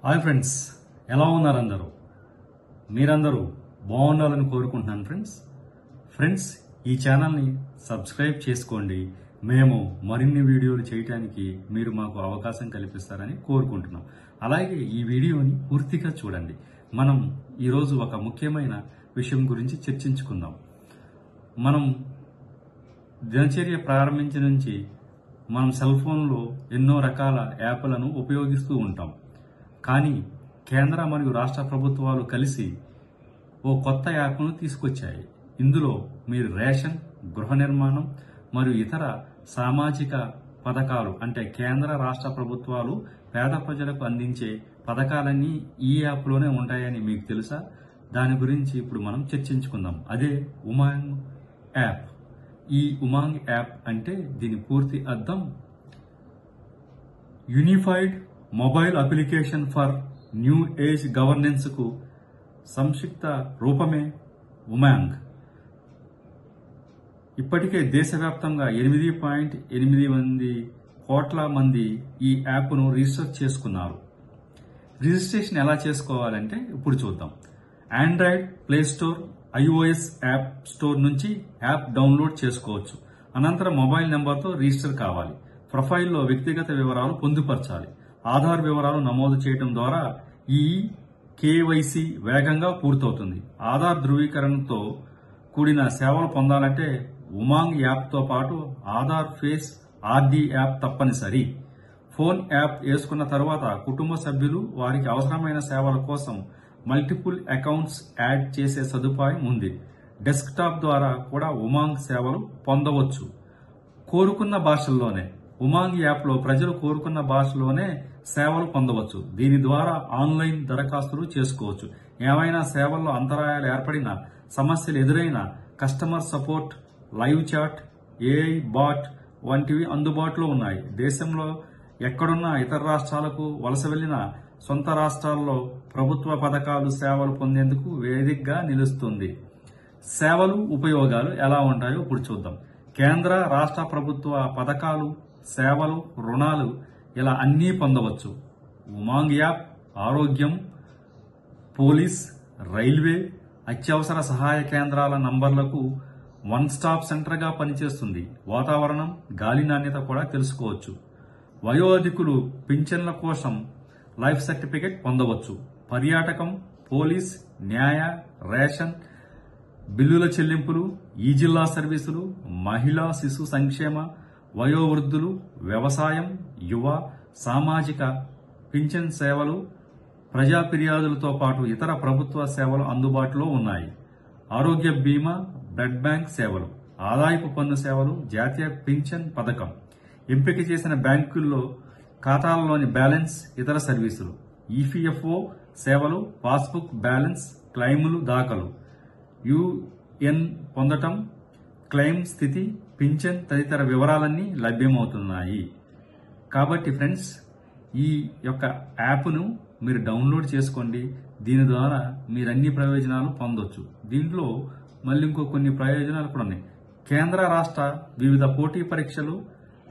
Hi friends, ఎలా ఉన్నారు అందరూ? మీరందరూ బాగుండాలని కోరుకుంటున్నాను ఫ్రెండ్స్ ఈ ఛానల్ని సబ్స్క్రైబ్ చేసుకోండి. మేము మరిన్ని వీడియోలు చేయడానికి మీరు మాకు అవకాశం కల్పిస్తారని కోరుకుంటున్నాం. అలాగే ఈ వీడియోని పూర్తిగా చూడండి. మనం ఈరోజు ఒక ముఖ్యమైన విషయం గురించి చర్చించుకుందాం. మనం దినచర్య ప్రారంభించిన నుంచి మనం సెల్ ఫోన్లో ఎన్నో రకాల యాప్లను ఉపయోగిస్తూ ఉంటాం. కానీ కేంద్ర మరియు రాష్ట్ర ప్రభుత్వాలు కలిసి ఓ కొత్త యాప్ను తీసుకొచ్చాయి. ఇందులో మీరు రేషన్, గృహ నిర్మాణం మరియు ఇతర సామాజిక పథకాలు అంటే కేంద్ర రాష్ట్ర ప్రభుత్వాలు పేద ప్రజలకు అందించే పథకాలన్నీ ఈ యాప్లోనే ఉంటాయని మీకు తెలుసా? దాని గురించి ఇప్పుడు మనం చర్చించుకుందాం. అదే ఉమాంగ్ యాప్. ఈ ఉమాంగ్ యాప్ అంటే దీని పూర్తి అర్థం unified mobile application for new age governance కు సంక్షిప్త రూపమే ఉమాంగ్. ఇప్పటికే దేశవ్యాప్తంగా 8.8 కోట్ల మంది ఈ యాప్ను రిజిస్టర్ చేసుకున్నారు. రిజిస్ట్రేషన్ ఎలా చేసుకోవాలంటే ఇప్పుడు చూద్దాం. Android play store, iOS app store నుంచి యాప్ డౌన్లోడ్ చేసుకోవచ్చు. అనంతరం మొబైల్ నెంబర్తో రిజిస్టర్ కావాలి. ప్రొఫైల్లో వ్యక్తిగత వివరాలు పొందుపరచాలి. ఆధార్ వివరాలు నమోదు చేయడం ద్వారా ఈ KYC వేగంగా పూర్తవుతుంది. ఆధార్ ధృవీకరణతో కూడిన సేవలు పొందాలంటే ఉమాంగ్ యాప్తో పాటు ఆధార్ ఫేస్ RD యాప్ తప్పనిసరి. ఫోన్ యాప్ వేసుకున్న తర్వాత కుటుంబ సభ్యులు వారికి అవసరమైన సేవల కోసం మల్టిపుల్ అకౌంట్స్ యాడ్ చేసే సదుపాయం ఉంది. డెస్క్టాప్ ద్వారా కూడా ఉమాంగ్ సేవలు పొందవచ్చు. కోరుకున్న భాషల్లోనే ఉమాంగ్ యాప్లో ప్రజలు కోరుకున్న భాషలోనే సేవలు పొందవచ్చు. దీని ద్వారా ఆన్లైన్ దరఖాస్తులు చేసుకోవచ్చు. ఏమైనా సేవల్లో అంతరాయాలు ఏర్పడినా, సమస్యలు ఎదురైనా customer support, live chat, AI bot వంటివి అందుబాటులో ఉన్నాయి. దేశంలో ఎక్కడున్నా ఇతర రాష్ట్రాలకు వలస వెళ్లినా సొంత రాష్ట్రాల్లో ప్రభుత్వ పథకాలు, సేవలు పొందేందుకు వేదికగా నిలుస్తుంది. సేవలు, ఉపయోగాలు ఎలా ఉంటాయో ఇప్పుడు చూద్దాం. కేంద్ర రాష్ట్ర ప్రభుత్వ పథకాలు, సేవలు, రుణాలు ఇలా అన్నీ పొందవచ్చు. ఉమాంగ్ యాప్ ఆరోగ్యం, పోలీస్, రైల్వే, అత్యవసర సహాయ కేంద్రాల నంబర్లకు వన్ స్టాప్ సెంటర్గా పనిచేస్తుంది. వాతావరణం, గాలి నాణ్యత కూడా తెలుసుకోవచ్చు. వయోధికులు పింఛన్ల కోసం లైఫ్ సర్టిఫికెట్ పొందవచ్చు. పర్యాటకం, పోలీస్, న్యాయ, రేషన్, బిల్లుల చెల్లింపులు, ఈ జిల్లా సర్వీసులు, మహిళా శిశు సంక్షేమ, వయోవృద్ధులు, వ్యవసాయం, యువ, సామాజిక పింఛన్ సేవలు, ప్రజా ఫిర్యాదులతో పాటు ఇతర ప్రభుత్వ సేవలు అందుబాటులో ఉన్నాయి. ఆరోగ్య బీమా, బ్లడ్ బ్యాంక్ సేవలు, ఆదాయపు పన్ను సేవలు, జాతీయ పింఛన్ పథకం, ఎంపిక చేసిన బ్యాంకుల్లో ఖాతాలలోని బ్యాలెన్స్, ఇతర సర్వీసులు, EPFO సేవలు, పాస్బుక్ బ్యాలెన్స్, క్లెయిములు దాఖలు, UN పొందటం, క్లెయిమ్ స్థితి, పింఛన్ తదితర వివరాలన్నీ లభ్యమవుతున్నాయి. కాబట్టి ఫ్రెండ్స్, ఈ యొక్క యాప్ను మీరు డౌన్లోడ్ చేసుకోండి. దీని ద్వారా మీరు అన్ని ప్రయోజనాలు పొందొచ్చు. దీంట్లో మళ్ళీ ఇంకో కొన్ని ప్రయోజనాలు కూడా ఉన్నాయి. కేంద్ర రాష్ట్ర వివిధ పోటీ పరీక్షలు,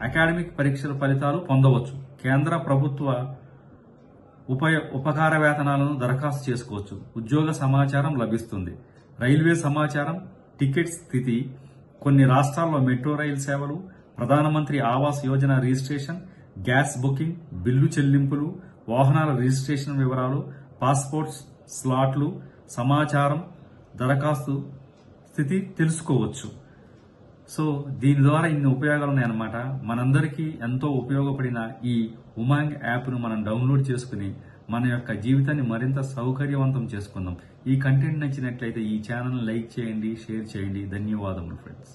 అకాడమిక్ పరీక్షల ఫలితాలు పొందవచ్చు. కేంద్ర ప్రభుత్వ ఉపకార వేతనాలను దరఖాస్తు చేసుకోవచ్చు. ఉద్యోగ సమాచారం లభిస్తుంది. రైల్వే సమాచారం, టికెట్ స్థితి, కొన్ని రాష్ట్రాల్లో మెట్రో రైలు సేవలు, ప్రధానమంత్రి Awas Yojana registration, gas booking, bill చెల్లింపులు, వాహనాల రిజిస్ట్రేషన్ వివరాలు, పాస్పోర్ట్స్ స్లాట్లు, సమాచారం, దరఖాస్తు స్థితి తెలుసుకోవచ్చు. సో దీని ద్వారా ఇన్ని ఉపయోగాలు ఉన్నాయన్నమాట. మనందరికీ ఎంతో ఉపయోగపడిన ఈ ఉమాంగ్ యాప్ను మనం డౌన్లోడ్ చేసుకుని మన యొక్క జీవితాన్ని మరింత సౌకర్యవంతం చేసుకుందాం. ఈ కంటెంట్ నచ్చినట్లయితే ఈ ఛానల్ని లైక్ చేయండి, షేర్ చేయండి. ధన్యవాదములు ఫ్రెండ్స్.